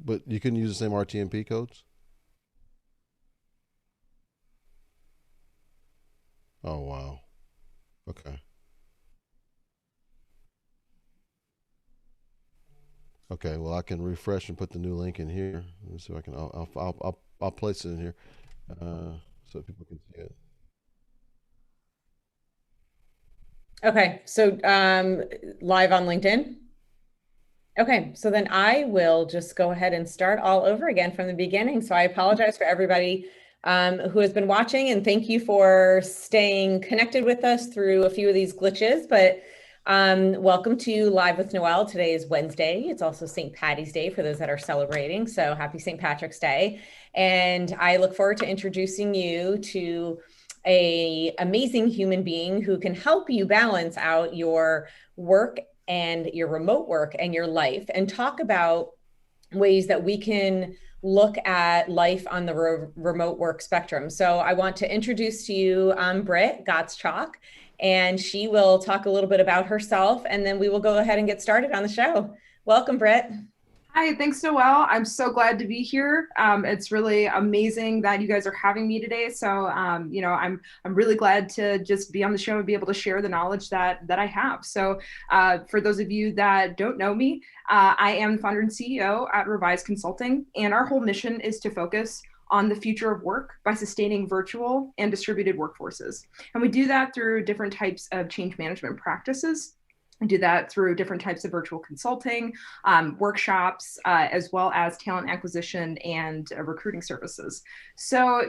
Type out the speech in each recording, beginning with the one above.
but you couldn't use the same RTMP codes? Oh, wow. Okay. Okay, well, I can refresh and put the new link in here. Let me see if I can. I'll place it in here so people can see it. Okay, so live on LinkedIn. Okay, so then I will just go ahead and start all over again from the beginning. So I apologize for everybody who has been watching, and thank you for staying connected with us through a few of these glitches. But welcome to Live with Noelle. Today is Wednesday. It's also St. Patty's Day for those that are celebrating. So happy St. Patrick's Day. And I look forward to introducing you to a amazing human being who can help you balance out your work and your remote work and your life, and talk about ways that we can look at life on the remote work spectrum. So I want to introduce to you Britt Gottschalk, and she will talk a little bit about herself, and then we will go ahead and get started on the show. Welcome, Britt. Hi, thanks, Noelle. I'm so glad to be here. It's really amazing that you guys are having me today. So, I'm really glad to just be on the show and be able to share the knowledge that I have. So, for those of you that don't know me, I am the founder and CEO at Revise Consulting, and our whole mission is to focus on the future of work by sustaining virtual and distributed workforces. And we do that through different types of change management practices. I do that through different types of virtual consulting, workshops, as well as talent acquisition and recruiting services. So,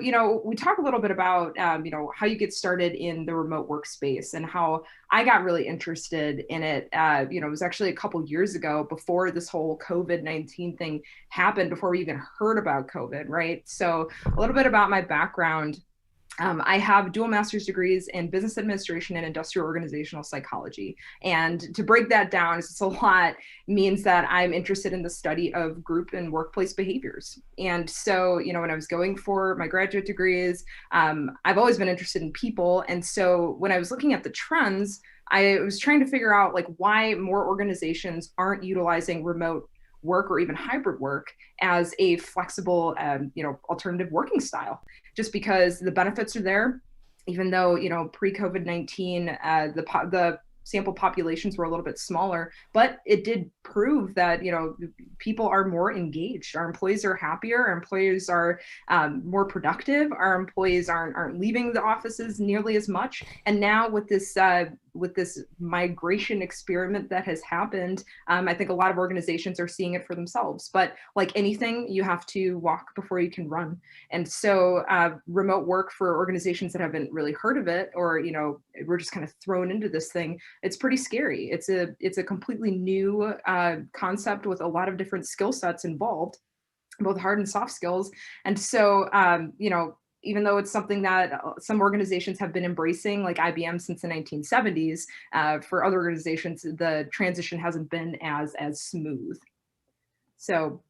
we talk a little bit about, how you get started in the remote workspace and how I got really interested in it. It was actually a couple years ago before this whole COVID-19 thing happened, before we even heard about COVID, right? So a little bit about my background. I have dual master's degrees in business administration and industrial organizational psychology. And to break that down, it's a lot, means that I'm interested in the study of group and workplace behaviors. And so, when I was going for my graduate degrees, I've always been interested in people. And so when I was looking at the trends, I was trying to figure out why more organizations aren't utilizing remote work or even hybrid work as a flexible, alternative working style, just because the benefits are there. Even though, pre-COVID-19, the sample populations were a little bit smaller, but it did prove that, people are more engaged. Our employees are happier. Our employees are more productive. Our employees aren't leaving the offices nearly as much. And now with this migration experiment that has happened, I think a lot of organizations are seeing it for themselves. But like anything, you have to walk before you can run. And so remote work for organizations that haven't really heard of it, or, we're just kind of thrown into this thing, it's pretty scary. It's a completely new concept with a lot of different skill sets involved, both hard and soft skills. And so, even though it's something that some organizations have been embracing, like IBM since the 1970s, for other organizations, the transition hasn't been as smooth. So.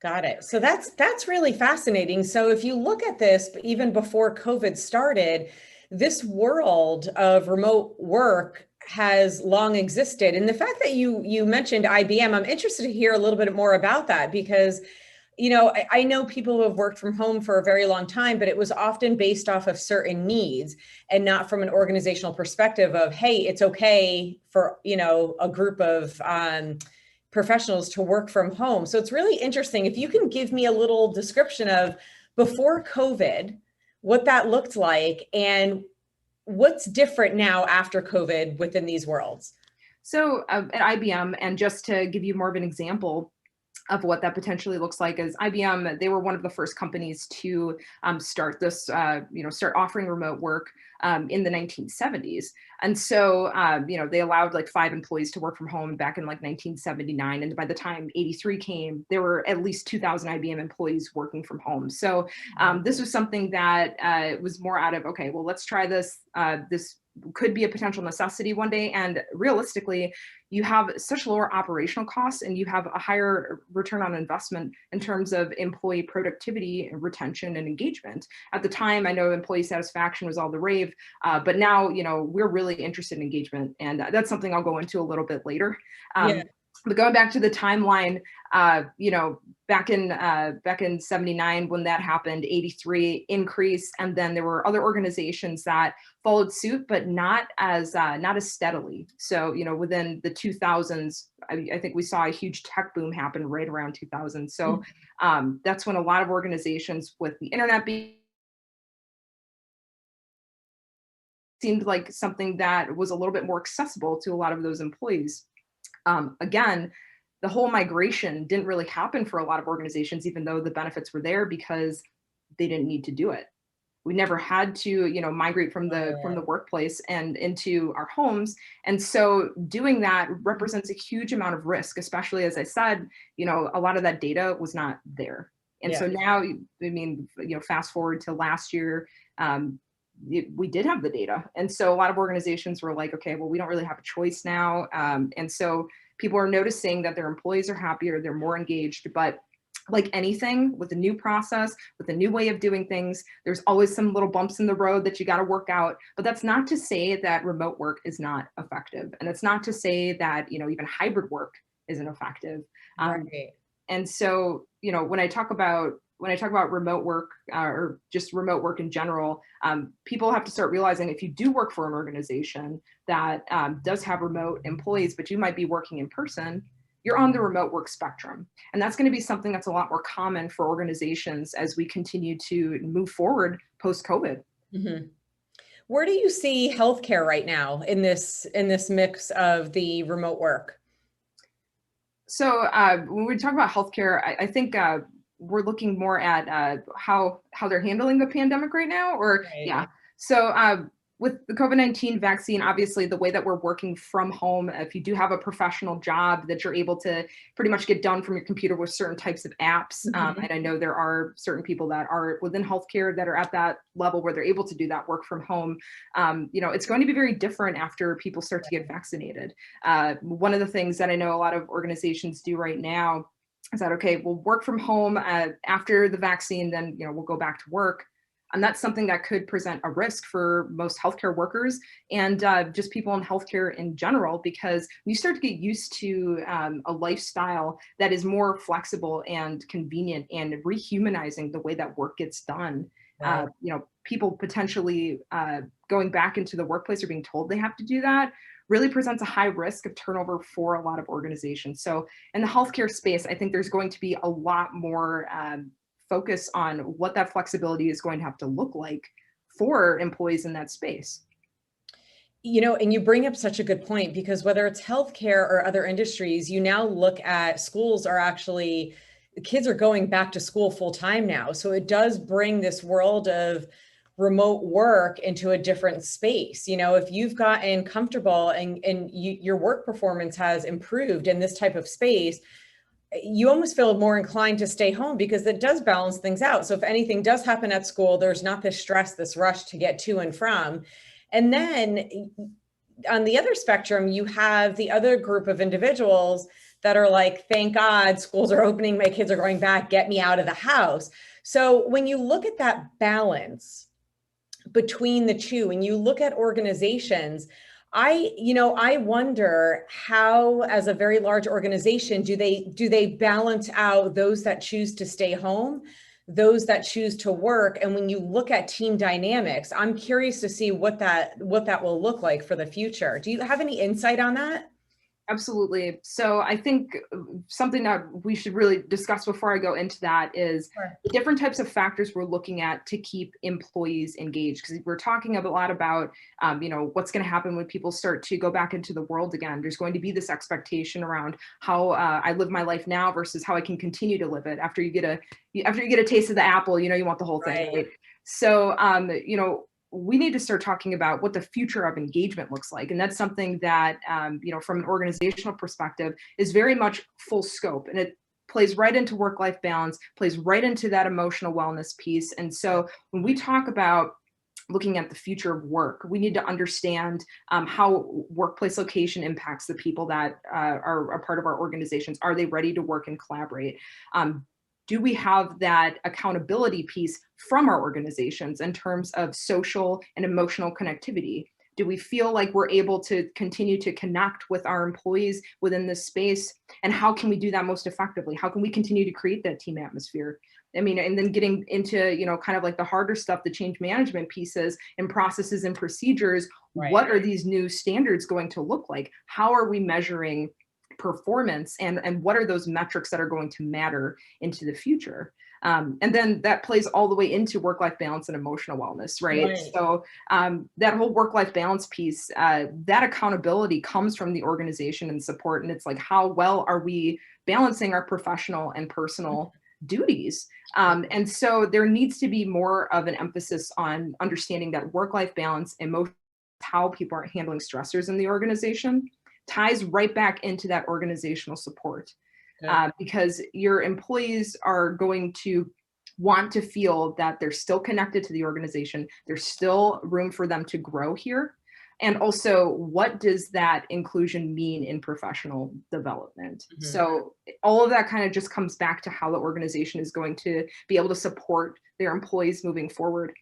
Got it. So that's really fascinating. So if you look at this, even before COVID started, this world of remote work has long existed. And the fact that you mentioned IBM, I'm interested to hear a little bit more about that, because I know people who have worked from home for a very long time, but it was often based off of certain needs and not from an organizational perspective of, hey, it's okay for, a group of professionals to work from home. So it's really interesting. If you can give me a little description of before COVID, what that looked like, and what's different now after COVID within these worlds. So at IBM, and just to give you more of an example of what that potentially looks like, is IBM, they were one of the first companies to start this, start offering remote work in the 1970s. And so, they allowed 5 employees to work from home back in 1979. And by the time 83 came, there were at least 2,000 IBM employees working from home. So this was something that was more out of, okay, well, let's try this. This could be a potential necessity one day. And realistically, you have such lower operational costs and you have a higher return on investment in terms of employee productivity, retention, and engagement. At the time, I know employee satisfaction was all the rave, but now, we're really interested in engagement. And that's something I'll go into a little bit later. Yeah. But going back to the timeline, you know, back in 79, when that happened, 83 increase, and then there were other organizations that followed suit, but not as steadily. So, you know, within the 2000s, I think we saw a huge tech boom happen right around 2000. So that's when a lot of organizations, with the internet being, seemed like something that was a little bit more accessible to a lot of those employees. Again, the whole migration didn't really happen for a lot of organizations, even though the benefits were there, because they didn't need to do it. We never had to, you know, migrate from the workplace and into our homes. And so doing that represents a huge amount of risk, especially, as I said, you know, a lot of that data was not there. And so now, I mean, you know, fast forward to last year, we did have the data. And so a lot of organizations were like, okay, well, we don't really have a choice now. And so people are noticing that their employees are happier, they're more engaged. But like anything, with a new process, with a new way of doing things, there's always some little bumps in the road that you got to work out. But that's not to say that remote work is not effective. And it's not to say that, you know, even hybrid work isn't effective. Right. And so, you know, when I talk about remote work, or just remote work in general, people have to start realizing, if you do work for an organization that does have remote employees, but you might be working in person, you're on the remote work spectrum. And that's going to be something that's a lot more common for organizations as we continue to move forward post-COVID. Mm-hmm. Where do you see healthcare right now in this mix of the remote work? So when we talk about healthcare, I think we're looking more at how they're handling the pandemic right now, or So with the COVID-19 vaccine, obviously the way that we're working from home, if you do have a professional job that you're able to pretty much get done from your computer with certain types of apps, and I know there are certain people that are within healthcare that are at that level where they're able to do that work from home. You know, it's going to be very different after people start to get vaccinated. One of the things that I know a lot of organizations do right now is that, okay, we'll work from home after the vaccine, then, you know, we'll go back to work. And that's something that could present a risk for most healthcare workers and just people in healthcare in general, because you start to get used to a lifestyle that is more flexible and convenient and rehumanizing the way that work gets done. Right. You know, people potentially going back into the workplace or being told they have to do that really presents a high risk of turnover for a lot of organizations. So in the healthcare space, I think there's going to be a lot more focus on what that flexibility is going to have to look like for employees in that space. You know, and you bring up such a good point, because whether it's healthcare or other industries, you now look at schools are actually, kids are going back to school full time now. So it does bring this world of remote work into a different space. You know, if you've gotten comfortable and your work performance has improved in this type of space, you almost feel more inclined to stay home, because it does balance things out. So if anything does happen at school, there's not this stress, this rush to get to and from. And then on the other spectrum, you have the other group of individuals that are like, thank God schools are opening, my kids are going back, get me out of the house. So when you look at that balance between the two, and you look at organizations, I wonder how, as a very large organization, do they balance out those that choose to stay home, those that choose to work? And when you look at team dynamics, I'm curious to see what that will look like for the future. Do you have any insight on that? Absolutely. So I think something that we should really discuss before I go into that is the different types of factors we're looking at to keep employees engaged. Because we're talking a lot about, you know, what's going to happen when people start to go back into the world again. There's going to be this expectation around how I live my life now versus how I can continue to live it. After you get a taste of the apple, you know, you want the whole thing, right? So, you know, we need to start talking about what the future of engagement looks like. And that's something that, you know, from an organizational perspective is very much full scope, and it plays right into work-life balance, plays right into that emotional wellness piece. And so when we talk about looking at the future of work, we need to understand how workplace location impacts the people that are a part of our organizations. Are they ready to work and collaborate? Do we have that accountability piece from our organizations in terms of social and emotional connectivity? Do we feel like we're able to continue to connect with our employees within this space? And how can we do that most effectively? How can we continue to create that team atmosphere? I mean, and then getting into, you know, kind of like the harder stuff, the change management pieces and processes and procedures. Right. What are these new standards going to look like? How are we measuring performance, and what are those metrics that are going to matter into the future? And then that plays all the way into work-life balance and emotional wellness, right? So that whole work-life balance piece, that accountability comes from the organization and support. And it's like, how well are we balancing our professional and personal duties? And so there needs to be more of an emphasis on understanding that work-life balance, emotional, how people are handling stressors in the organization, ties right back into that organizational support. Because your employees are going to want to feel that they're still connected to the organization. There's still room for them to grow here. And also, what does that inclusion mean in professional development? So all of that kind of just comes back to how the organization is going to be able to support their employees moving forward.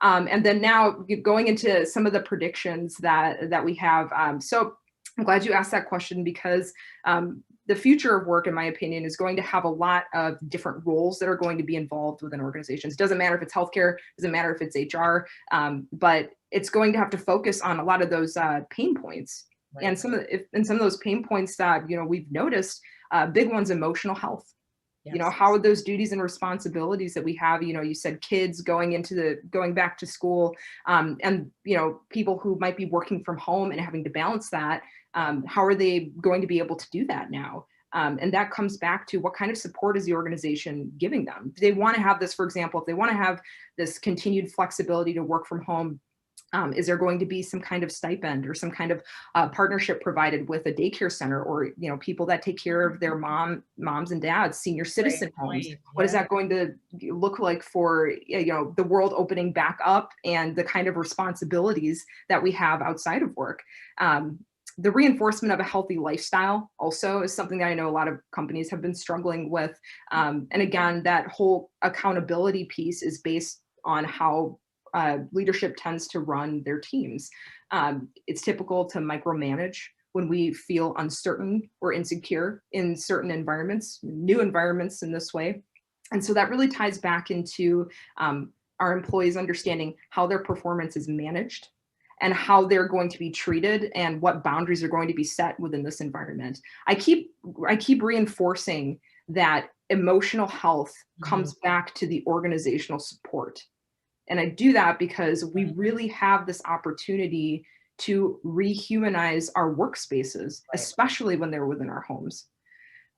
And then now going into some of the predictions that we have. So I'm glad you asked that question, because the future of work, in my opinion, is going to have a lot of different roles that are going to be involved within organizations. Doesn't matter if it's healthcare, doesn't matter if it's HR, but it's going to have to focus on a lot of those pain points. Right. And some of those pain points that, you know, we've noticed, big ones, emotional health. Yes. You know, how are those duties and responsibilities that we have? You know, you said kids going back to school, and, you know, people who might be working from home and having to balance that. How are they going to be able to do that now? And that comes back to what kind of support is the organization giving them? Do they want to have this, for example, if they want to have this continued flexibility to work from home, is there going to be some kind of stipend or some kind of partnership provided with a daycare center, or, you know, people that take care of their moms and dads, senior citizen homes? Yeah. What is that going to look like for, you know, the world opening back up and the kind of responsibilities that we have outside of work? The reinforcement of a healthy lifestyle also is something that I know a lot of companies have been struggling with. And again, that whole accountability piece is based on how leadership tends to run their teams. It's typical to micromanage when we feel uncertain or insecure in certain environments, new environments in this way. And so that really ties back into our employees understanding how their performance is managed and how they're going to be treated and what boundaries are going to be set within this environment. I keep reinforcing that emotional health comes back to the organizational support. And I do that because we really have this opportunity to rehumanize our workspaces, especially when they're within our homes.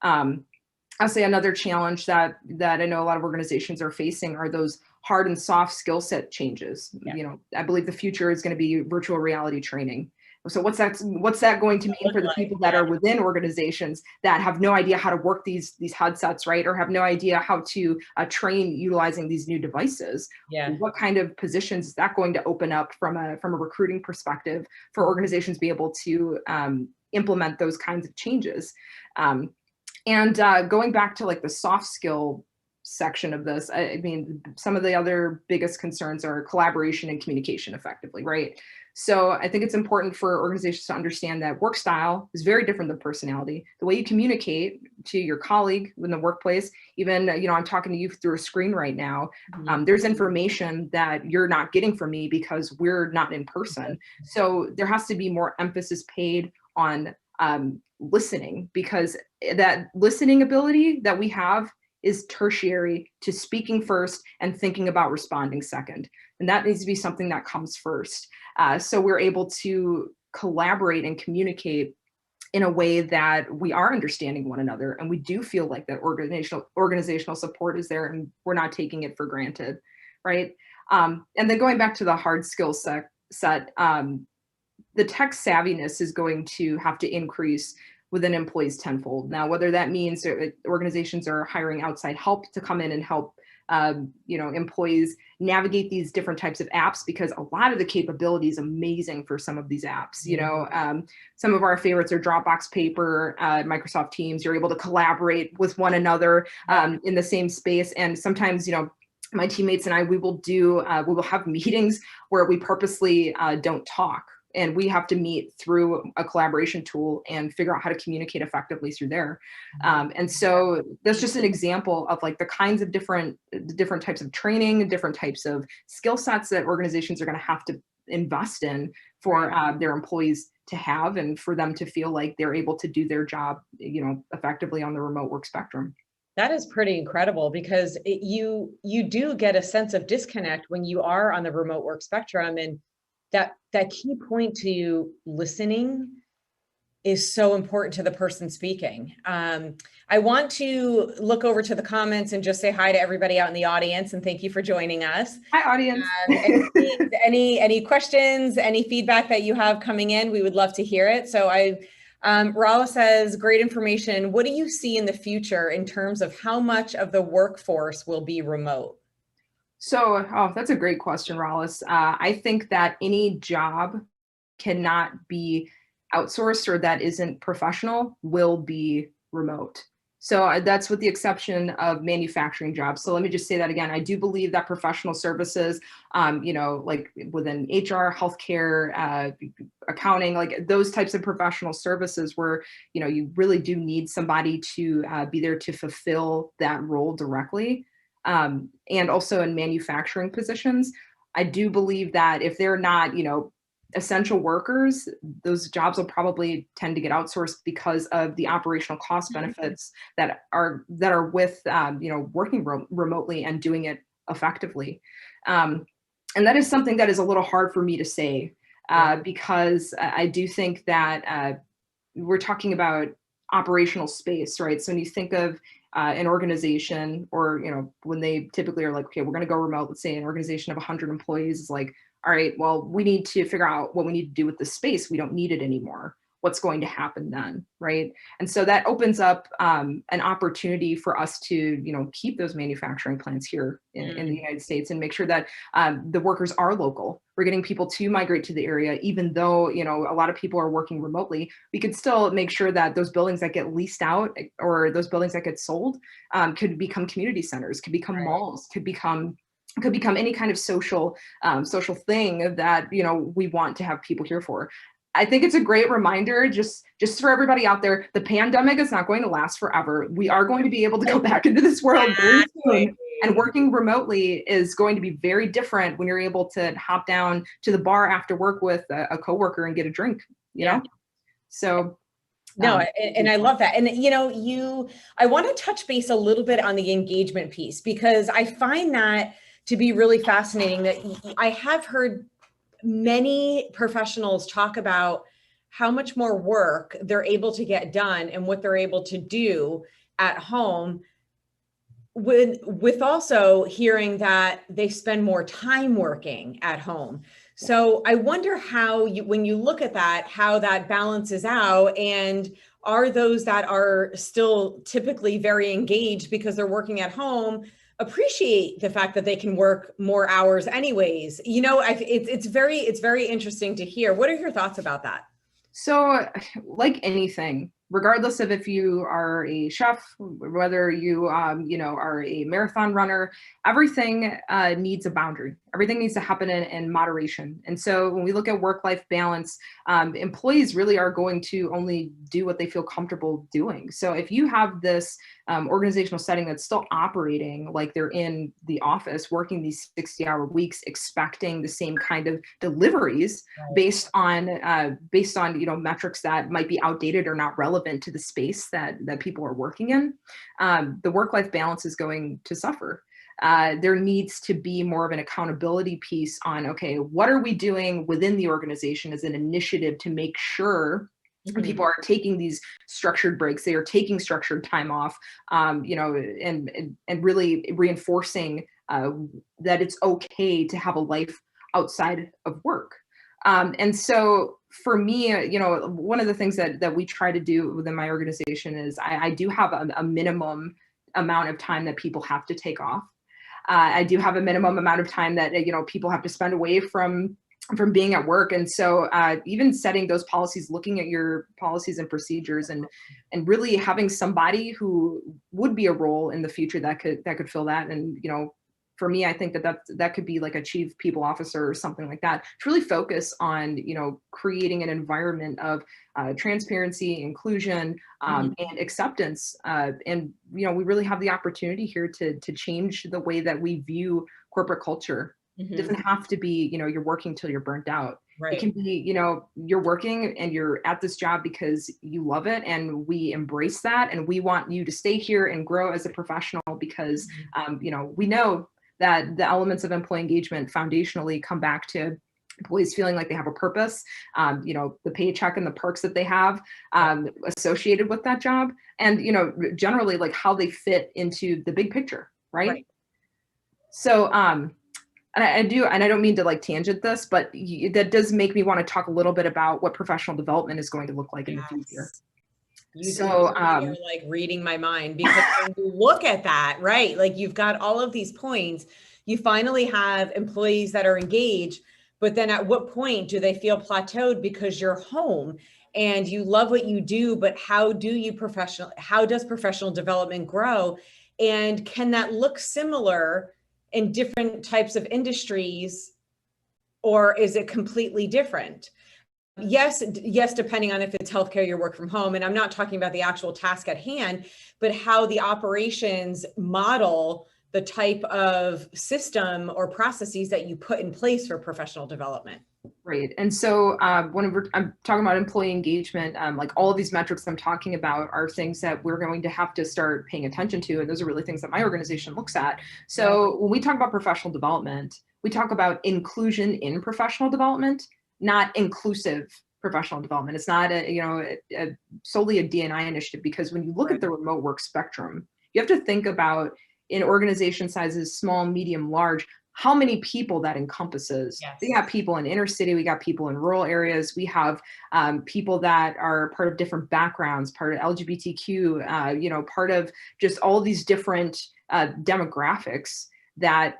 I'll say another challenge that I know a lot of organizations are facing are those hard and soft skill set changes. Yeah. You know, I believe the future is going to be virtual reality training. So what's that going to mean for the people that are within organizations that have no idea how to work these headsets, right? Or have no idea how to train utilizing these new devices? Yeah. What kind of positions is that going to open up from a recruiting perspective for organizations to be able to implement those kinds of changes? And going back to like the soft skill section of this, I mean, some of the other biggest concerns are collaboration and communication effectively, right? So I think it's important for organizations to understand that work style is very different than personality. The way you communicate to your colleague in the workplace, even, you know, I'm talking to you through a screen right now. There's information that you're not getting from me because we're not in person. So there has to be more emphasis paid on listening, because that listening ability that we have is tertiary to speaking first and thinking about responding second. And that needs to be something that comes first. So we're able to collaborate and communicate in a way that we are understanding one another, and we do feel like that organizational support is there, and we're not taking it for granted, right? And then going back to the hard skills set, the tech savviness is going to have to increase within employees tenfold. Now, whether that means organizations are hiring outside help to come in and help you know, employees navigate these different types of apps, because a lot of the capability is amazing for some of these apps. You know, some of our favorites are Dropbox, Paper, Microsoft Teams. You're able to collaborate with one another in the same space. And sometimes, you know, my teammates and I, we will have meetings where we purposely don't talk. and we have to meet through a collaboration tool and figure out how to communicate effectively through there. And so that's just an example of like the kinds of different types of training, different types of skill sets that organizations are going to have to invest in for their employees to have, and for them to feel like they're able to do their job, effectively on the remote work spectrum. That is pretty incredible, because you do get a sense of disconnect when you are on the remote work spectrum, and that key point to listening is so important to the person speaking. I want to look over to the comments and just say hi to everybody out in the audience, and thank you for joining us. Hi, audience. Any questions, any feedback that you have coming in, we would love to hear it. So Rala says, great information. What do you see in the future in terms of how much of the workforce will be remote? So, that's a great question, Rallis. I think that any job cannot be outsourced or that isn't professional will be remote. So that's with the exception of manufacturing jobs. So let me just say that again. I do believe that professional services, like within HR, healthcare, accounting, like those types of professional services where, you really do need somebody to be there to fulfill that role directly. And also in manufacturing positions, I do believe that if they're not, essential workers, those jobs will probably tend to get outsourced because of the operational cost benefits that are with working remotely and doing it effectively. And that is something that is a little hard for me to say because I do think that we're talking about operational space, right? So when you think of an organization, or when they typically are like, okay, we're going to go remote, let's say an organization of 100 employees is like, all right, well, we need to figure out what we need to do with the space. We don't need it anymore. What's going to happen then, right? And so that opens up an opportunity for us to, keep those manufacturing plants here in the United States and make sure that the workers are local. We're getting people to migrate to the area, even though, a lot of people are working remotely. We could still make sure that those buildings that get leased out or those buildings that get sold could become community centers, could become malls, could become any kind of social thing that we want to have people here for. I think it's a great reminder, just for everybody out there, the pandemic is not going to last forever. We are going to be able to go back into this world very soon. And working remotely is going to be very different when you're able to hop down to the bar after work with a coworker and get a drink, So no, and I love that. And, I want to touch base a little bit on the engagement piece, because I find that to be really fascinating. That I have heard many professionals talk about how much more work they're able to get done and what they're able to do at home, with also hearing that they spend more time working at home. So I wonder how when you look at that, how that balances out, and are those that are still typically very engaged because they're working at home appreciate the fact that they can work more hours anyways? It's very interesting to hear. What are your thoughts about that? So like anything, regardless of if you are a chef, whether you, are a marathon runner, everything needs a boundary. Everything needs to happen in moderation. And so when we look at work-life balance, employees really are going to only do what they feel comfortable doing. So if you have this organizational setting that's still operating like they're in the office, working these 60-hour weeks, expecting the same kind of deliveries based on metrics that might be outdated or not relevant to the space that people are working in, the work-life balance is going to suffer. There needs to be more of an accountability piece on, okay, what are we doing within the organization as an initiative to make sure people are taking these structured breaks, they are taking structured time off, and really reinforcing that it's okay to have a life outside of work. And so for me, one of the things that we try to do within my organization is I do have a minimum amount of time that people have to take off. I do have a minimum amount of time that, people have to spend away from being at work. And so even setting those policies, looking at your policies and procedures, and really having somebody who would be a role in the future that could fill that, and, for me, I think that could be like a chief people officer or something like that, to really focus on, creating an environment of transparency, inclusion, and acceptance. And, we really have the opportunity here to change the way that we view corporate culture. It doesn't have to be, you're working till you're burnt out. Right. It can be, you're working and you're at this job because you love it, and we embrace that, and we want you to stay here and grow as a professional because, we know that the elements of employee engagement foundationally come back to employees feeling like they have a purpose, the paycheck and the perks that they have associated with that job, and, generally like how they fit into the big picture, right? So, and I don't mean to like tangent this, but that does make me want to talk a little bit about what professional development is going to look like in the future. You're like reading my mind, because when you look at that, right, like you've got all of these points, you finally have employees that are engaged, but then at what point do they feel plateaued because you're home and you love what you do, but how does professional development grow? And can that look similar in different types of industries, or is it completely different? Yes, depending on if it's healthcare, you work from home. And I'm not talking about the actual task at hand, but how the operations model the type of system or processes that you put in place for professional development. Right. And so when I'm talking about employee engagement, like all of these metrics I'm talking about are things that we're going to have to start paying attention to. And those are really things that my organization looks at. So when we talk about professional development, we talk about inclusion in professional development, not inclusive professional development. It's not solely a D&I initiative, because when you look at the remote work spectrum, you have to think about, in organization sizes, small, medium, large, how many people that encompasses. Yes. We got people in inner city, we got people in rural areas, we have people that are part of different backgrounds, part of LGBTQ, part of just all these different demographics, that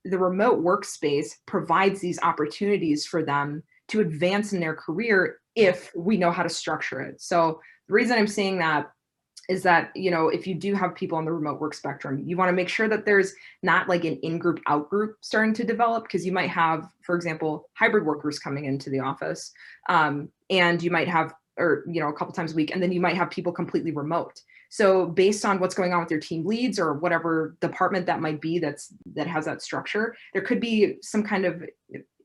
the remote workspace provides these opportunities for them to advance in their career if we know how to structure it. So the reason I'm saying that is that, if you do have people on the remote work spectrum, you want to make sure that there's not like an in-group, out-group starting to develop, because you might have, for example, hybrid workers coming into the office, and you might have, a couple times a week, and then you might have people completely remote. So based on what's going on with your team leads or whatever department that might be that has that structure, there could be some kind of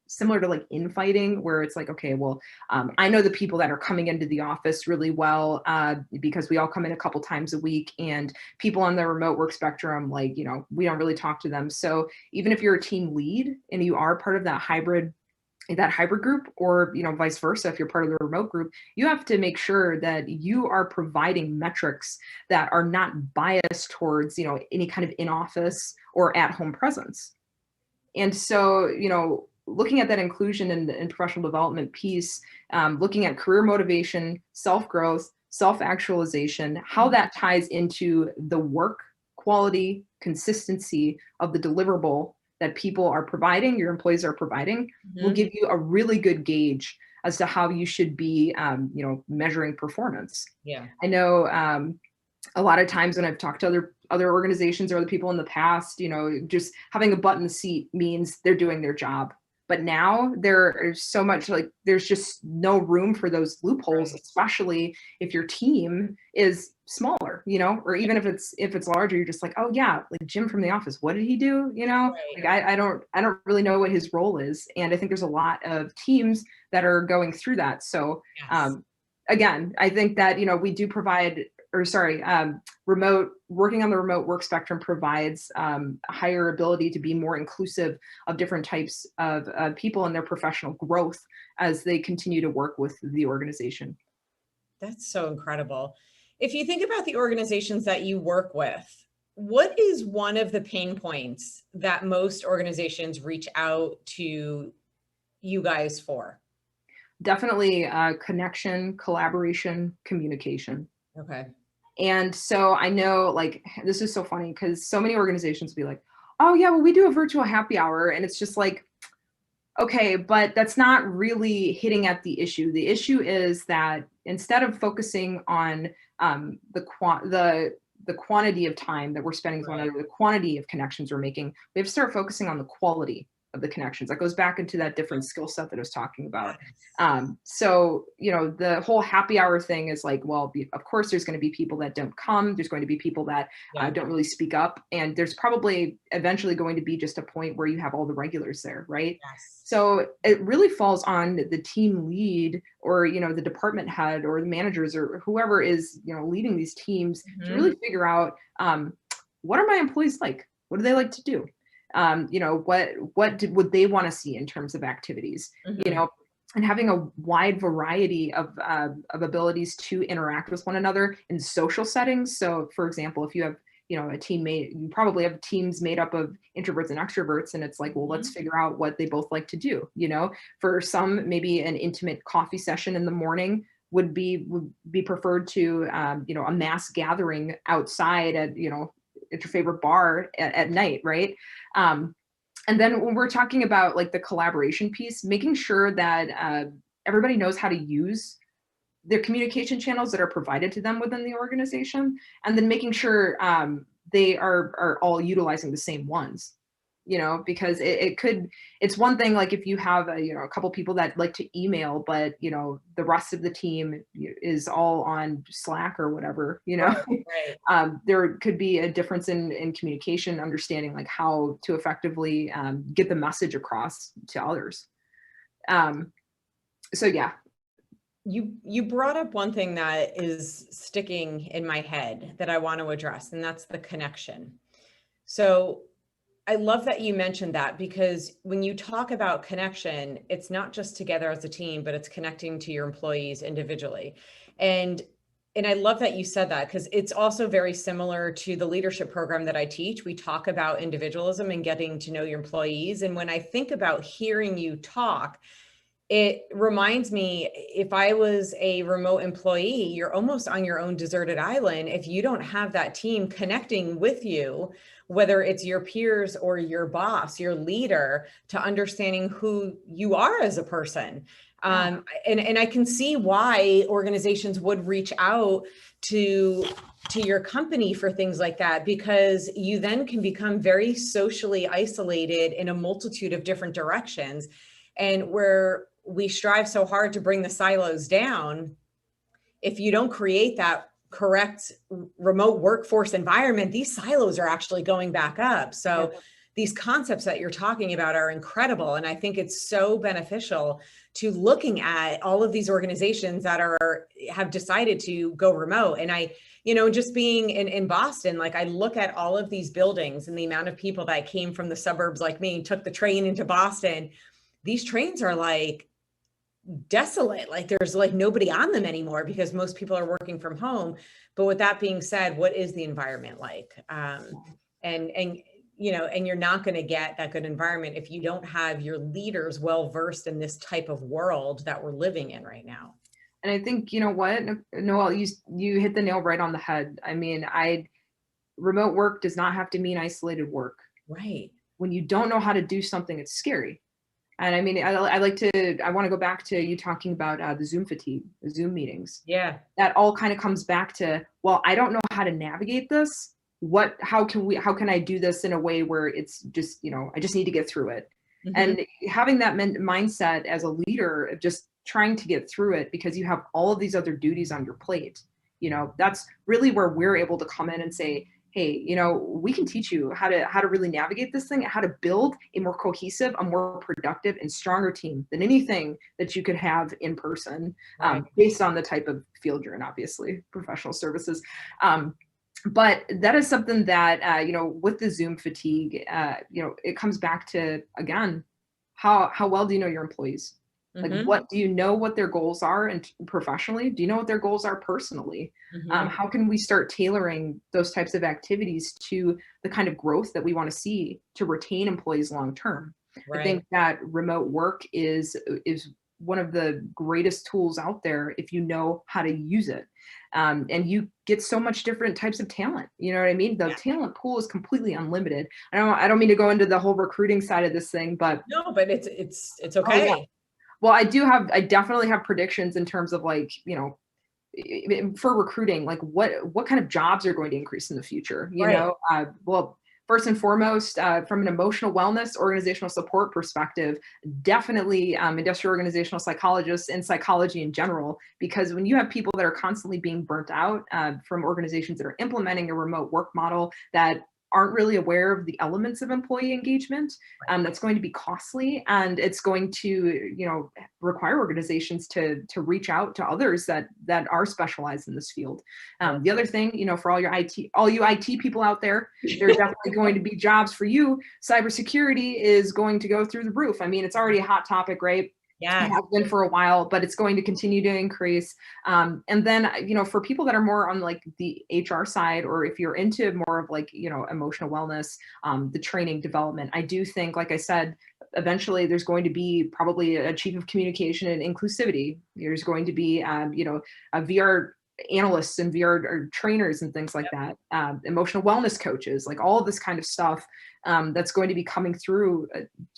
similar to like infighting, where it's like, okay, well, I know the people that are coming into the office really well, because we all come in a couple times a week, and people on the remote work spectrum, like, we don't really talk to them. So even if you're a team lead and you are part of that hybrid group, or, vice versa, if you're part of the remote group, you have to make sure that you are providing metrics that are not biased towards, any kind of in-office or at-home presence. And so, looking at that inclusion and professional development piece, looking at career motivation, self-growth, self-actualization, how that ties into the work quality, consistency of the deliverable that people are providing, your employees are providing, will give you a really good gauge as to how you should be, measuring performance. Yeah. I know a lot of times when I've talked to other organizations or other people in the past, just having a butt in the seat means they're doing their job. But now there is so much, like, there's just no room for those loopholes, right, especially if your team is smaller, or even if it's larger, you're just like, oh yeah, like Jim from the office, what did he do? Right. Like I don't really know what his role is. And I think there's a lot of teams that are going through that. So Yes. Again, I think that, we do provide, working on the remote work spectrum provides a higher ability to be more inclusive of different types of people and their professional growth as they continue to work with the organization. That's so incredible. If you think about the organizations that you work with, what is one of the pain points that most organizations reach out to you guys for? Definitely connection, collaboration, communication. Okay. And so I know, like, this is so funny because so many organizations be like, oh yeah, well, we do a virtual happy hour. And it's just like, okay, but that's not really hitting at the issue. The issue is that instead of focusing on the the quantity of time that we're spending with one another, the quantity of connections we're making. We have to start focusing on the quality of the connections. That goes back into that different skill set that I was talking about. So, the whole happy hour thing is like, well, of course, there's going to be people that don't come. There's going to be people that don't really speak up. And there's probably eventually going to be just a point where you have all the regulars there, right? Yes. So it really falls on the team lead or, the department head or the managers or whoever is, leading these teams to really figure out what are my employees like? What do they like to do? What would they want to see in terms of activities, and having a wide variety of abilities to interact with one another in social settings. So for example, if you have, a teammate, you probably have teams made up of introverts and extroverts. And it's like, well, let's figure out what they both like to do. For some, maybe an intimate coffee session in the morning would be preferred to, a mass gathering outside at your favorite bar at night, right? And then when we're talking about like the collaboration piece, making sure that everybody knows how to use their communication channels that are provided to them within the organization, and then making sure they are all utilizing the same ones. Because it's one thing, like if you have a couple people that like to email, but the rest of the team is all on Slack or whatever, Right. there could be a difference in communication, understanding like how to effectively get the message across to others. So yeah. You brought up one thing that is sticking in my head that I want to address, and that's the connection. So I love that you mentioned that, because when you talk about connection, it's not just together as a team, but it's connecting to your employees individually. And I love that you said that, because it's also very similar to the leadership program that I teach. We talk about individualism and getting to know your employees. And when I think about hearing you talk, it reminds me, if I was a remote employee, you're almost on your own deserted island if you don't have that team connecting with you, whether it's your peers or your boss, your leader, to understanding who you are as a person. And I can see why organizations would reach out to your company for things like that, because you then can become very socially isolated in a multitude of different directions. And where we strive so hard to bring the silos down, if you don't create that correct remote workforce environment, these silos are actually going back up. So these concepts that you're talking about are incredible. And I think it's so beneficial to looking at all of these organizations that have decided to go remote. And I, just being in Boston, like I look at all of these buildings and the amount of people that came from the suburbs like me, took the train into Boston. These trains are like desolate, like there's like nobody on them anymore because most people are working from home. But with that being said, what is the environment like? And you're not going to get that good environment if you don't have your leaders well versed in this type of world that we're living in right now. And I think, Noelle, you hit the nail right on the head. I mean, remote work does not have to mean isolated work. Right. When you don't know how to do something, it's scary. And I mean, I want to go back to you talking about the Zoom fatigue, the Zoom meetings. Yeah. That all kind of comes back to, well, I don't know how to navigate this. How can I do this in a way where it's just, I just need to get through it. Mm-hmm. And having that mindset as a leader of just trying to get through it because you have all of these other duties on your plate, that's really where we're able to come in and say, hey, we can teach you how to really navigate this thing, how to build a more cohesive, a more productive and stronger team than anything that you could have in person, based on the type of field you're in, obviously, professional services. But that is something that, with the Zoom fatigue, it comes back to, again, how well do you know your employees? Like, what do you know what their goals are and professionally? Do you know what their goals are personally? How can we start tailoring those types of activities to the kind of growth that we want to see to retain employees long term? Right. I think that remote work is one of the greatest tools out there if you know how to use it. And you get so much different types of talent. You know what I mean? The talent pool is completely unlimited. I don't mean to go into the whole recruiting side of this thing, but no, but it's okay. Oh, yeah. Well, I definitely have predictions in terms of like, for recruiting, like what kind of jobs are going to increase in the future? You Right. know, well, first and foremost, from an emotional wellness, organizational support perspective, definitely industrial organizational psychologists and psychology in general, because when you have people that are constantly being burnt out from organizations that are implementing a remote work model that aren't really aware of the elements of employee engagement, that's going to be costly, and it's going to, you know, require organizations to reach out to others that are specialized in this field. The other thing, you know, for all you IT people out there, there's definitely going to be jobs for you. Cybersecurity is going to go through the roof. I mean, it's already a hot topic, right? Yeah. It has been for a while, but it's going to continue to increase. And then, you know, for people that are more on like the HR side, or if you're into more of like, you know, emotional wellness, the training development, I do think, like I said, eventually there's going to be probably a chief of communication and inclusivity. There's going to be, you know, a VR analysts and VR trainers and things like that, emotional wellness coaches, like all of this kind of stuff that's going to be coming through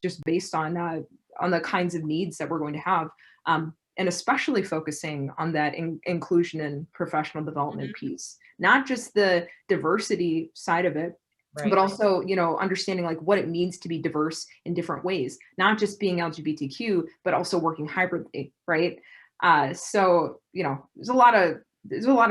just based on the kinds of needs that we're going to have, and especially focusing on that inclusion and professional development piece, not just the diversity side of it, but also, you know, understanding like what it means to be diverse in different ways, not just being LGBTQ, but also working hybridly, right? So, you know, there's a lot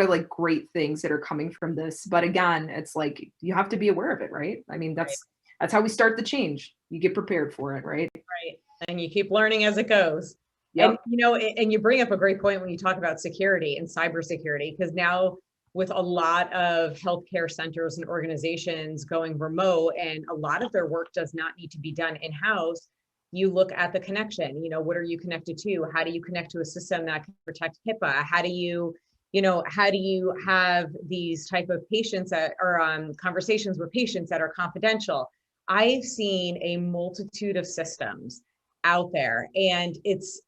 of like great things that are coming from this, but again, it's like you have to be aware of it, right? I mean, that's how we start the change. You get prepared for it, right? Right. And you keep learning as it goes. Yep. And, you know, and you bring up a great point when you talk about security and cybersecurity, because now with a lot of healthcare centers and organizations going remote, and a lot of their work does not need to be done in-house, you look at the connection, you know, what are you connected to? How do you connect to a system that can protect HIPAA? How do you have these type of patients that are conversations with patients that are confidential? I've seen a multitude of systems out there, and it's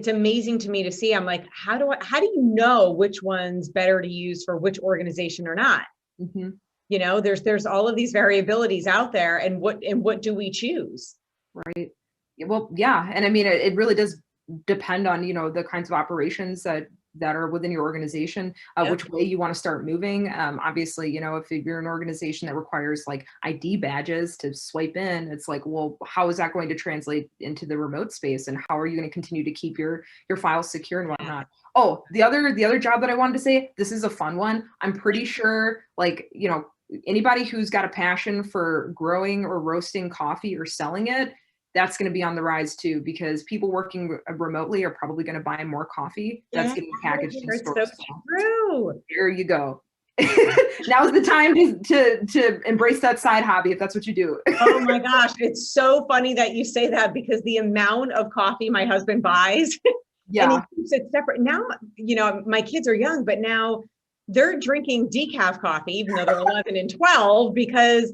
amazing to me to see. I'm like, how do you know which one's better to use for which organization or not? Mm-hmm. You know, there's all of these variabilities out there, and what do we choose? Right. Well, yeah. And I mean, it really does depend on, you know, the kinds of operations that are within your organization, which way you want to start moving. Obviously, you know, if you're an organization that requires like ID badges to swipe in, it's like, well, how is that going to translate into the remote space? And how are you going to continue to keep your files secure and whatnot? Oh, the other job that I wanted to say, this is a fun one. I'm pretty sure, like, you know, anybody who's got a passion for growing or roasting coffee or selling it, that's going to be on the rise too, because people working remotely are probably going to buy more coffee that's getting packaged in stores. So true. There you go. Now's the time to embrace that side hobby if that's what you do. Oh my gosh, it's so funny that you say that, because the amount of coffee my husband buys, and he keeps it separate. Now, you know, my kids are young, but now they're drinking decaf coffee, even though they're 11 and 12, because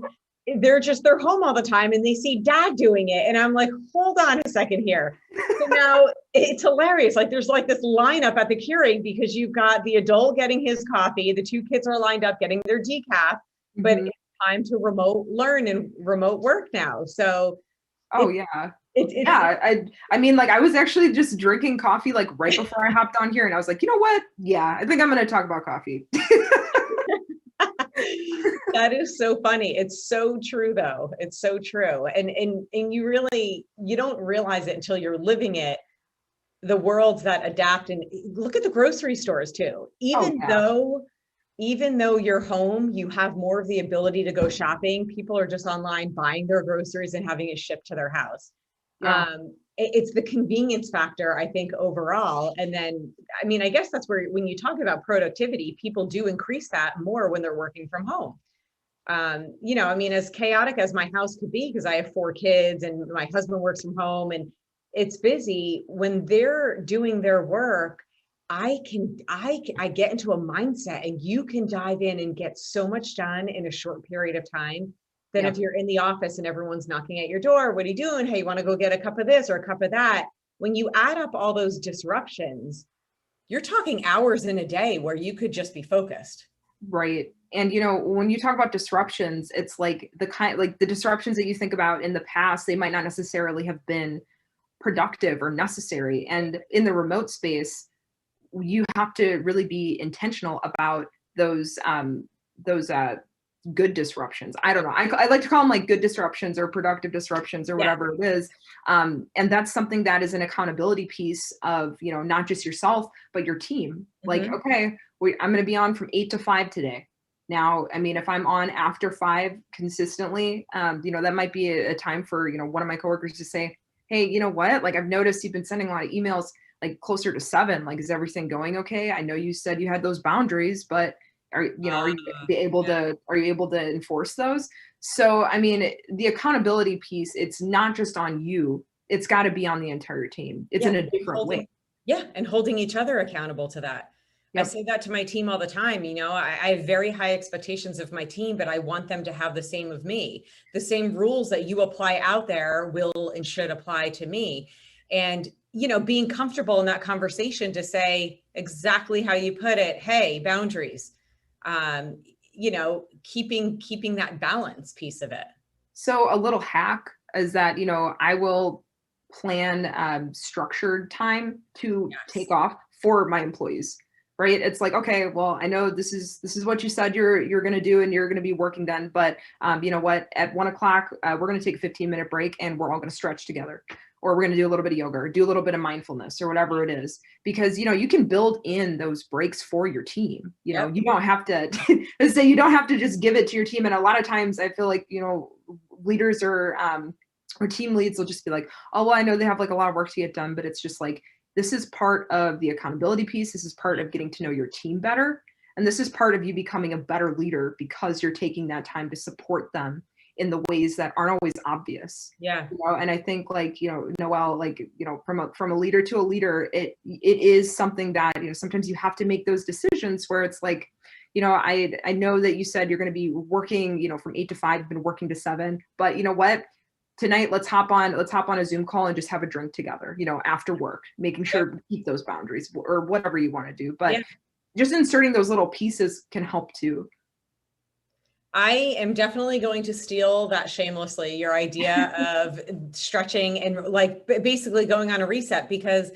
they're home all the time and they see dad doing it. And I'm like, hold on a second here. So now it's hilarious. Like there's like this lineup at the Keurig, because you've got the adult getting his coffee. The two kids are lined up getting their decaf, but it's time to remote learn and remote work now. So. I mean, like I was actually just drinking coffee like right before I hopped on here, and I was like, you know what? Yeah, I think I'm going to talk about coffee. That is so funny. It's so true though. It's so true. And you don't realize it until you're living it. The worlds that adapt, and look at the grocery stores too. Even though you're home, you have more of the ability to go shopping. People are just online buying their groceries and having it shipped to their house. Yeah. It's the convenience factor, I think, overall. And then, I mean, I guess that's where, when you talk about productivity, people do increase that more when they're working from home. You know, I mean, as chaotic as my house could be, because I have 4 kids and my husband works from home and it's busy, when they're doing their work, I get into a mindset, and you can dive in and get so much done in a short period of time than if you're in the office and everyone's knocking at your door. What are you doing? Hey, you want to go get a cup of this or a cup of that? When you add up all those disruptions, you're talking hours in a day where you could just be focused. Right. And, you know, when you talk about disruptions, it's like the disruptions that you think about in the past, they might not necessarily have been productive or necessary. And in the remote space, you have to really be intentional about those good disruptions. I don't know. I like to call them like good disruptions or productive disruptions or whatever it is. And that's something that is an accountability piece of, not just yourself, but your team. Like, okay, I'm going to be on from 8 to 5 today. Now, I mean, if I'm on after 5 consistently, that might be a time for, one of my coworkers to say, hey, you know what? Like, I've noticed you've been sending a lot of emails like closer to 7. Like, is everything going okay? I know you said you had those boundaries, but are you able to enforce those? So, I mean, the accountability piece, it's not just on you. It's got to be on the entire team. It's in a different way. Yeah. And holding each other accountable to that. Yep. I say that to my team all the time. I have very high expectations of my team, but I want them to have the same of me. The same rules that you apply out there will and should apply to me. And, being comfortable in that conversation to say exactly how you put it. Hey, boundaries, keeping that balance piece of it. So a little hack is that, I will plan structured time to take off for my employees. Right. It's like, okay, well, I know this is what you said you're going to do and you're going to be working then. But you know what, at 1 o'clock, we're going to take a 15-minute break and we're all going to stretch together, or we're going to do a little bit of yoga or do a little bit of mindfulness or whatever it is, because, you can build in those breaks for your team. You don't have to say, you don't have to just give it to your team. And a lot of times I feel like, leaders or team leads will just be like, oh, well, I know they have like a lot of work to get done, but it's just like, this is part of the accountability piece. This is part of getting to know your team better. And this is part of you becoming a better leader because you're taking that time to support them in the ways that aren't always obvious. Yeah. And I think like, Noelle, like, from a leader to a leader, it is something that, sometimes you have to make those decisions where it's like, I know that you said you're going to be working, from 8 to 5, been working to 7, but you know what? Tonight, let's hop on a Zoom call and just have a drink together, after work, making sure to keep those boundaries or whatever you want to do. But just inserting those little pieces can help too. I am definitely going to steal that shamelessly, your idea of stretching and like basically going on a reset, because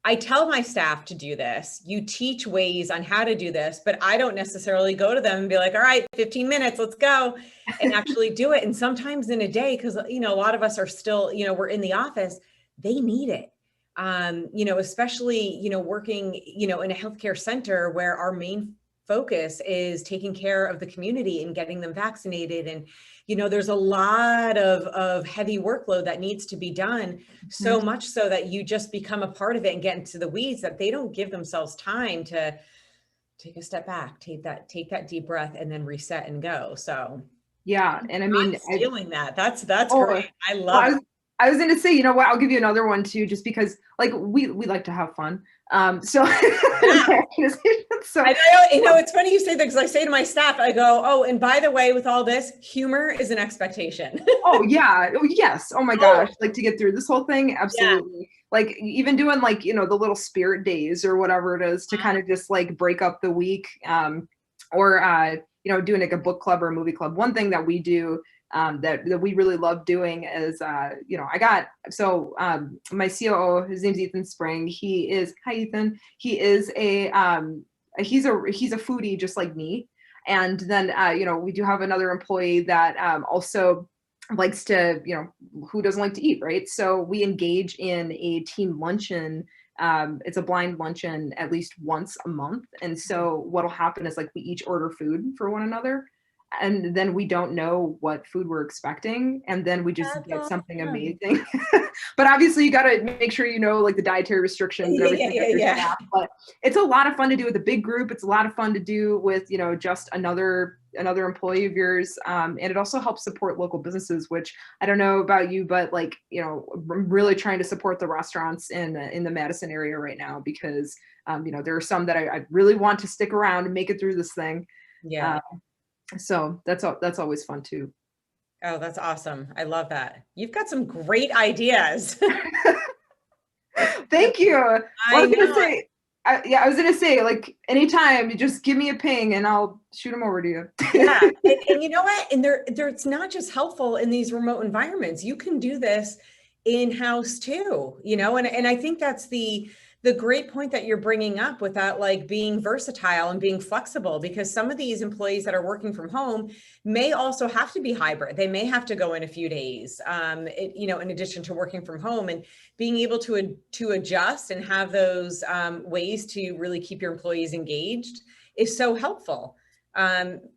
I tell my staff to do this. You teach ways on how to do this, but I don't necessarily go to them and be like, all right, 15 minutes, let's go, and actually do it. And sometimes in a day, because, a lot of us are still, we're in the office, they need it. Especially, working, in a healthcare center where our main focus is taking care of the community and getting them vaccinated. And, there's a lot of heavy workload that needs to be done, so much so that you just become a part of it and get into the weeds, that they don't give themselves time to take a step back, take that deep breath, and then reset and go. So yeah. And I mean, stealing that's great. I love it. I was going to say, you know what, I'll give you another one too, just because like we like to have fun. So, so I know it's funny you say that, because I say to my staff, I go, oh, and by the way, with all this, humor is an expectation. Oh yeah. Oh yes. Oh my gosh. Like to get through this whole thing. Absolutely. Yeah. Like even doing like, the little spirit days or whatever it is to kind of just like break up the week. Or doing like a book club or a movie club. One thing that we do that we really love doing is, my COO, his name's Ethan Spring. Hi Ethan. He is he's a foodie just like me. And then, we do have another employee that also likes to, who doesn't like to eat, right? So we engage in a team luncheon. It's a blind luncheon at least once a month. And so what'll happen is like we each order food for one another. And then we don't know what food we're expecting. And then we just get something amazing. But obviously you got to make sure, like the dietary restrictions and everything. Staff. But it's a lot of fun to do with a big group. It's a lot of fun to do with, just another employee of yours. And it also helps support local businesses, which I don't know about you, but like, I'm really trying to support the restaurants in the Madison area right now, because, there are some that I really want to stick around and make it through this thing. Yeah. So that's always fun too. Oh, that's awesome. I love that. You've got some great ideas. Thank you. I was going to say, like, anytime you just give me a ping and I'll shoot them over to you. Yeah. And you know what? And it's not just helpful in these remote environments. You can do this in-house too, and I think that's the the great point that you're bringing up with that, like being versatile and being flexible, because some of these employees that are working from home may also have to be hybrid. They may have to go in a few days, in addition to working from home, and being able to adjust and have those ways to really keep your employees engaged is so helpful.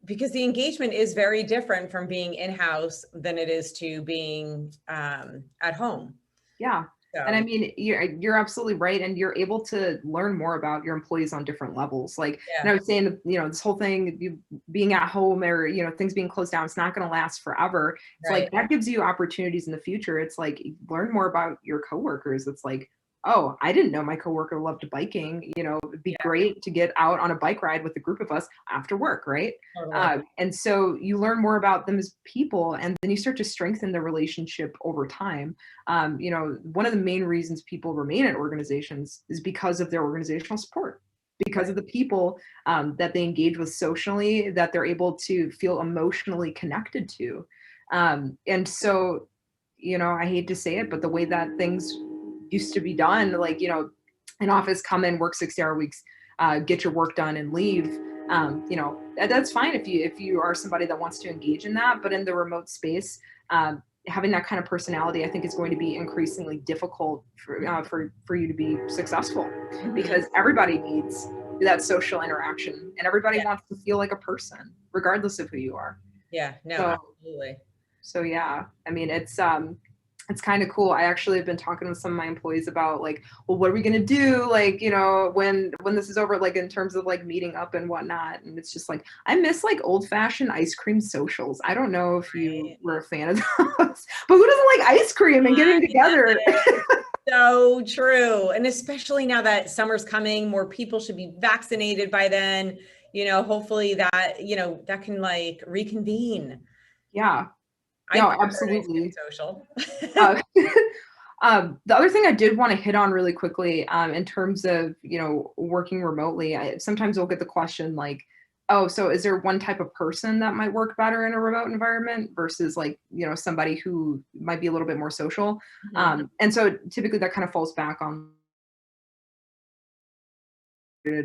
Because the engagement is very different from being in-house than it is to being at home. Yeah. So. And I mean, you're absolutely right. And you're able to learn more about your employees on different levels. Like, and I was saying that, this whole thing, you being at home or, things being closed down, it's not going to last forever. It's like, that gives you opportunities in the future. It's like, learn more about your coworkers. It's like, oh, I didn't know my coworker loved biking. It'd be great to get out on a bike ride with a group of us after work, right? Totally. And so you learn more about them as people, and then you start to strengthen the relationship over time. One of the main reasons people remain at organizations is because of their organizational support, because of the people that they engage with socially, that they're able to feel emotionally connected to. And so, I hate to say it, but the way that things used to be done, like, an office, come in, work 6-hour weeks, get your work done and leave. That's fine if you are somebody that wants to engage in that, but in the remote space, having that kind of personality, I think, is going to be increasingly difficult for you to be successful, because everybody needs that social interaction, and everybody wants to feel like a person, regardless of who you are. Yeah, no, absolutely. So yeah, I mean, it's kind of cool. I actually have been talking with some of my employees about, like, well, what are we going to do? Like, when this is over, like, in terms of like meeting up and whatnot. And it's just like, I miss like old fashioned ice cream socials. I don't know if you were a fan of those, but who doesn't like ice cream and getting together? So true. And especially now that summer's coming, more people should be vaccinated by then, hopefully that, that can like reconvene. Yeah. No, absolutely. Social. The other thing I did want to hit on really quickly, in terms of, working remotely, sometimes we'll get the question like, oh, so is there one type of person that might work better in a remote environment versus like, somebody who might be a little bit more social? And so typically that kind of falls back on,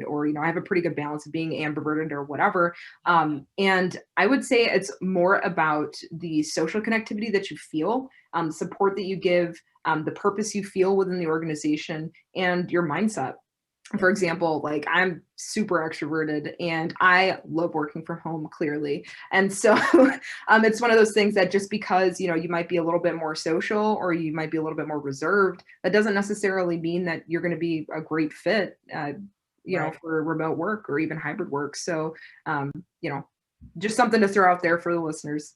or I have a pretty good balance of being ambiverted or whatever. And I would say it's more about the social connectivity that you feel, support that you give, the purpose you feel within the organization, and your mindset. For example, like, I'm super extroverted and I love working from home, clearly. And so it's one of those things that just because, you might be a little bit more social or you might be a little bit more reserved, that doesn't necessarily mean that you're going to be a great fit, for remote work or even hybrid work. So, just something to throw out there for the listeners.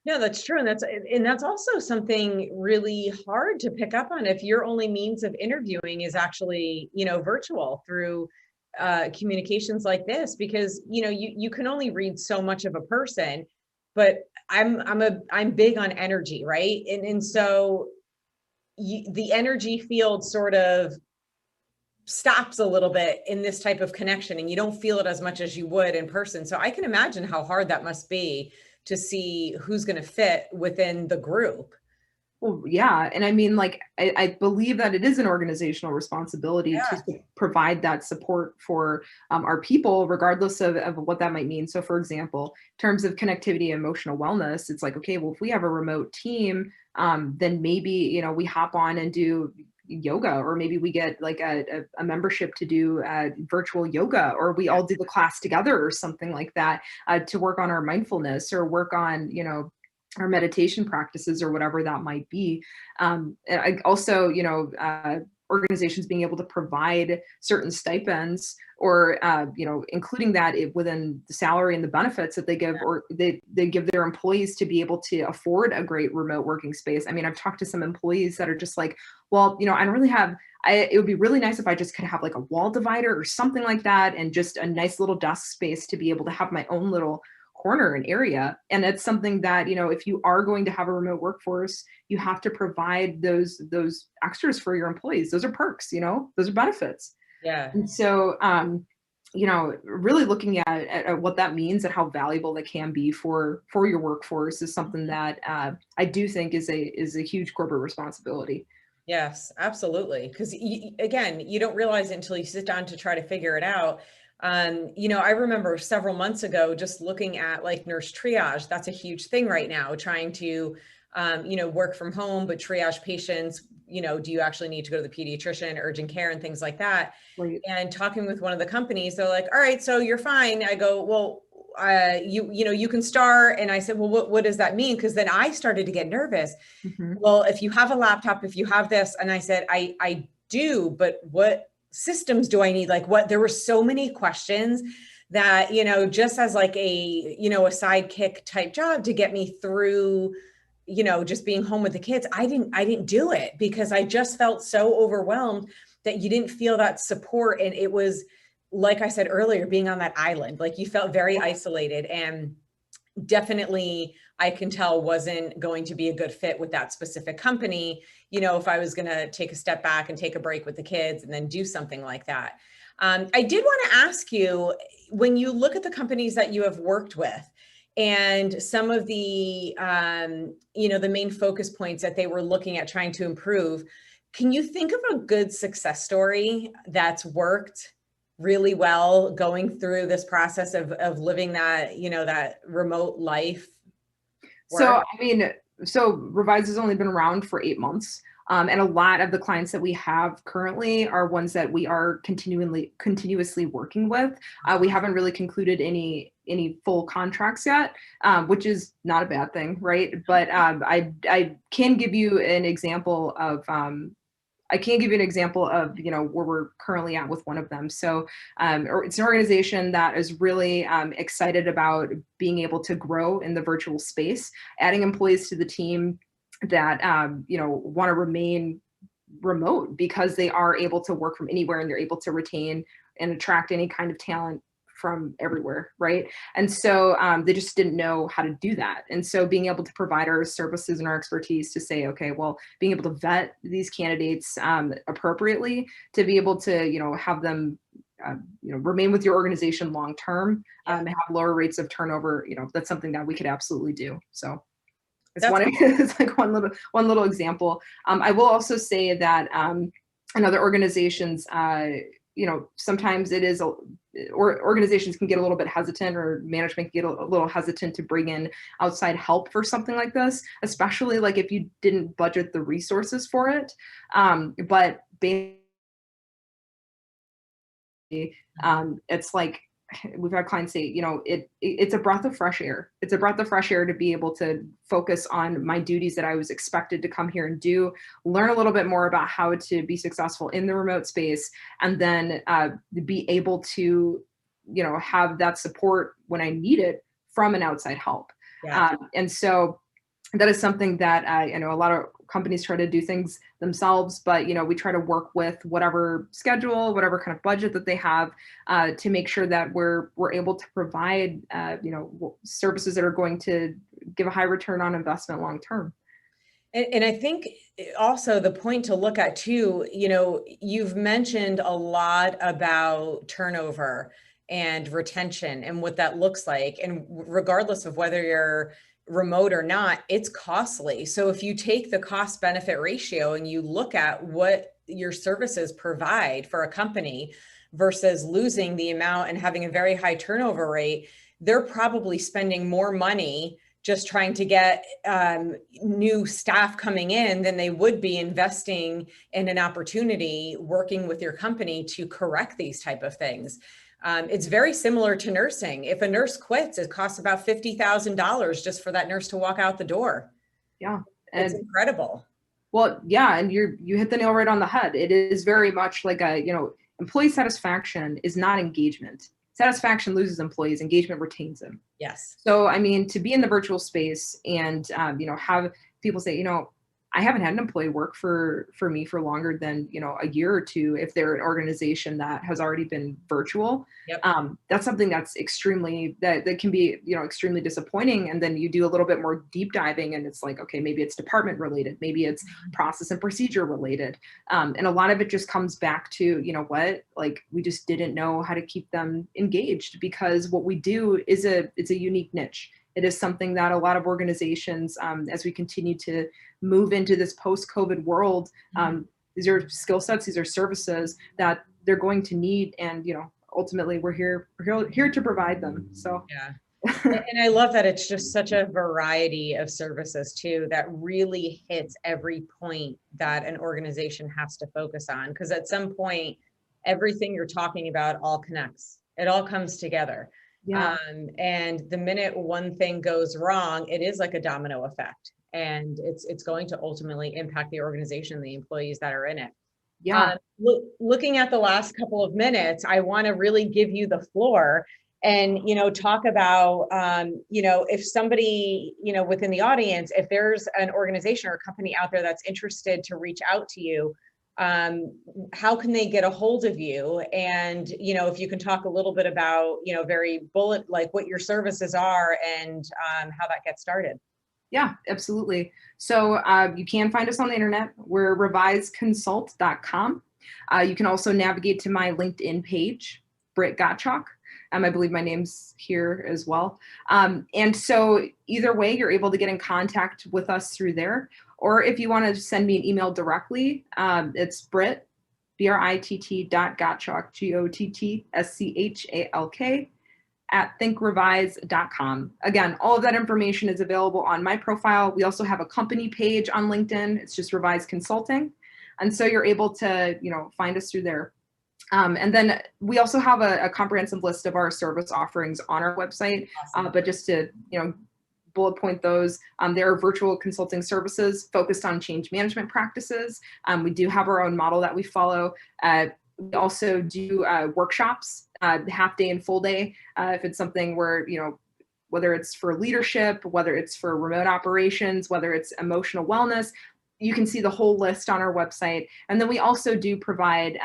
Yeah, that's true. And that's also something really hard to pick up on if your only means of interviewing is actually, virtual through communications like this, because, you can only read so much of a person, but I'm big on energy, right? And so the energy field sort of stops a little bit in this type of connection, and you don't feel it as much as you would in person. So I can imagine how hard that must be to see who's going to fit within the group. Well, yeah. And I mean, like, I believe that it is an organizational responsibility to provide that support for our people, regardless of what that might mean. So for example, in terms of connectivity and emotional wellness, it's like, okay, well, if we have a remote team, then maybe, we hop on and do yoga, or maybe we get like a membership to do virtual yoga, or we all do the class together or something like that, to work on our mindfulness or work on, our meditation practices or whatever that might be. I also, organizations being able to provide certain stipends or, including that within the salary and the benefits that they give, or they give their employees to be able to afford a great remote working space. I mean, I've talked to some employees that are just like, well, I don't really have, it would be really nice if I just could have like a wall divider or something like that, and just a nice little desk space to be able to have my own little corner and area. And it's something that, if you are going to have a remote workforce, you have to provide those extras for your employees. Those are perks, those are benefits. Yeah. And so, really looking at what that means and how valuable that can be for your workforce is something that I do think is a huge corporate responsibility. Yes, absolutely. Because again, you don't realize it until you sit down to try to figure it out. I remember several months ago just looking at like nurse triage. That's a huge thing right now, trying to, work from home, but triage patients, do you actually need to go to the pediatrician, urgent care, and things like that? Right. And talking with one of the companies, they're like, all right, so you're fine. I go, well, you can start. And I said, well, what does that mean? Because then I started to get nervous. Mm-hmm. Well, if you have a laptop, if you have this, and I said, I do, but what systems do I need? Like there were so many questions that, just as like a sidekick type job to get me through, just being home with the kids, I didn't do it because I just felt so overwhelmed that you didn't feel that support. And it was, like I said earlier, being on that island, like you felt very isolated, and definitely I can tell wasn't going to be a good fit with that specific company, if I was going to take a step back and take a break with the kids and then do something like that. I did want to ask you, when you look at the companies that you have worked with and some of the, the main focus points that they were looking at trying to improve, can you think of a good success story that's worked really well going through this process of living that, that remote life? So, so Revise has only been around for 8 months. And a lot of the clients that we have currently are ones that we are continuously working with. We haven't really concluded any full contracts yet, which is not a bad thing, right? But I can give you an example of where we're currently at with one of them. So it's an organization that is really excited about being able to grow in the virtual space, adding employees to the team that want to remain remote because they are able to work from anywhere and they're able to retain and attract any kind of talent from everywhere, right? And so they just didn't know how to do that. And so being able to provide our services and our expertise to say, okay, well, being able to vet these candidates appropriately to be able to, have them, remain with your organization long term, and have lower rates of turnover, that's something that we could absolutely do. So it's like one little example. I will also say that in other organizations, sometimes it is or organizations can get a little bit hesitant, or management can get a little hesitant to bring in outside help for something like this, especially like if you didn't budget the resources for it. But it's like, we've had clients say, it's a breath of fresh air. It's a breath of fresh air to be able to focus on my duties that I was expected to come here and do, learn a little bit more about how to be successful in the remote space, and then be able to, have that support when I need it from an outside help. Yeah. And so that is something that I know a lot of companies try to do things themselves, but we try to work with whatever schedule, whatever kind of budget that they have, to make sure that we're able to provide services that are going to give a high return on investment long term. And I think also the point to look at too, you've mentioned a lot about turnover and retention and what that looks like. And regardless of whether you're remote or not, it's costly. So if you take the cost benefit ratio and you look at what your services provide for a company versus losing the amount and having a very high turnover rate, they're probably spending more money just trying to get new staff coming in than they would be investing in an opportunity working with your company to correct these type of things. It's very similar to nursing. If a nurse quits, it costs about $50,000 just for that nurse to walk out the door. Yeah. It's incredible. Well, yeah. And you hit the nail right on the head. It is very much like employee satisfaction is not engagement. Satisfaction loses employees, engagement retains them. Yes. So, to be in the virtual space and, have people say, I haven't had an employee work for me for longer than, a year or two, if they're an organization that has already been virtual. Yep. That's something that's that can be, extremely disappointing. And then you do a little bit more deep diving and it's like, okay, maybe it's department related, maybe it's process and procedure related. And a lot of it just comes back to, like we just didn't know how to keep them engaged, because what we do is it's a unique niche. It is something that a lot of organizations, as we continue to move into this post-COVID world, these are skill sets, these are services that they're going to need. And, ultimately we're here to provide them. So yeah. And I love that it's just such a variety of services too, that really hits every point that an organization has to focus on. Because at some point, everything you're talking about all connects. It all comes together. yeah. And the minute one thing goes wrong, it is like a domino effect. And it's going to ultimately impact the organization, the employees that are in it. Yeah. Looking at the last couple of minutes, I want to really give you the floor and, talk about, if somebody, within the audience, if there's an organization or a company out there that's interested to reach out to you, how can they get a hold of you? And, if you can talk a little bit about, very bullet, like what your services are and how that gets started. Yeah, absolutely. So you can find us on the internet. We're reviseconsult.com. You can also navigate to my LinkedIn page, Britt Gottschalk. I believe my name's here as well. And so either way, you're able to get in contact with us through there. Or if you want to send me an email directly, it's Britt, BRITT.Gottschalk, GOTTSCHALK, @thinkrevise.com. Again, all of that information is available on my profile. We also have a company page on LinkedIn. It's just Revise Consulting. And so you're able to, find us through there. And then we also have a comprehensive list of our service offerings on our website. Awesome. But just to, bullet point those, there are virtual consulting services focused on change management practices. We do have our own model that we follow. We also do workshops, half day and full day, if it's something where, whether it's for leadership, whether it's for remote operations, whether it's emotional wellness, you can see the whole list on our website. And then we also do provide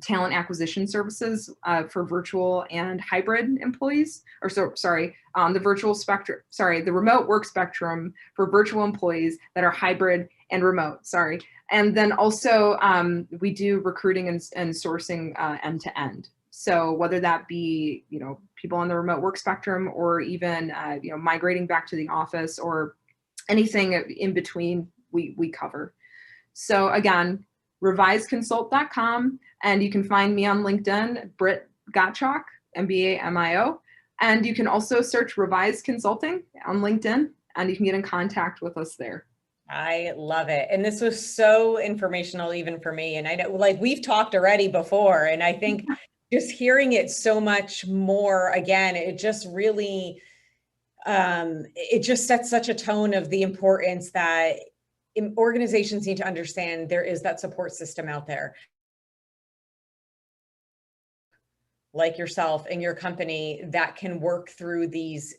talent acquisition services for virtual and hybrid employees, the remote work spectrum for virtual employees that are hybrid and remote, And then also we do recruiting and sourcing end to end. So whether that be, people on the remote work spectrum or even, migrating back to the office or anything in between, we cover. So again, reviseconsult.com, and you can find me on LinkedIn, Britt Gottschalk, MBAMIO. And you can also search Revise Consulting on LinkedIn, and you can get in contact with us there. I love it. And this was so informational even for me. And I know, we've talked already before, and I think just hearing it so much more again, it just really, it just sets such a tone of the importance that organizations need to understand there is that support system out there, like yourself and your company, that can work through these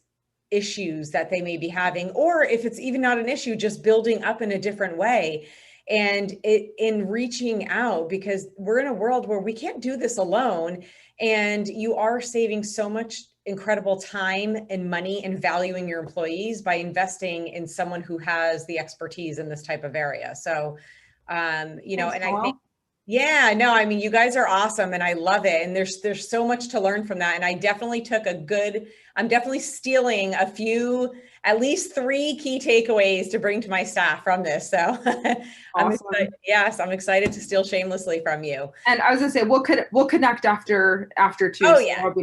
issues that they may be having, or if it's even not an issue, just building up in a different way. And in reaching out, because we're in a world where we can't do this alone, and you are saving so much incredible time and money and valuing your employees by investing in someone who has the expertise in this type of area. So, and I think, yeah, no, I mean, you guys are awesome and I love it. And there's so much to learn from that. And I definitely took I'm definitely stealing at least 3 key takeaways to bring to my staff from this. So Awesome. I'm excited to steal shamelessly from you. And I was gonna say, we'll connect after too. Oh, so yeah. It'll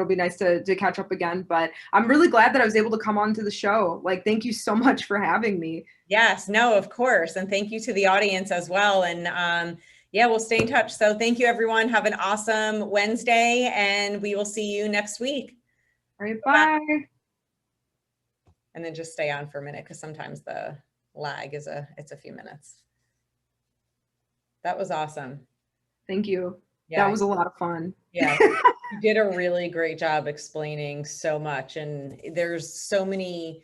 be nice to catch up again, but I'm really glad that I was able to come on to the show. Thank you so much for having me. Yes, no, of course. And thank you to the audience as well. And, yeah, we'll stay in touch. So thank you, everyone. Have an awesome Wednesday, and we will see you next week. All right, bye. And then just stay on for a minute, because sometimes the lag it's a few minutes. That was awesome. Thank you. Yeah. That was a lot of fun. Yeah, you did a really great job explaining so much. And there's so many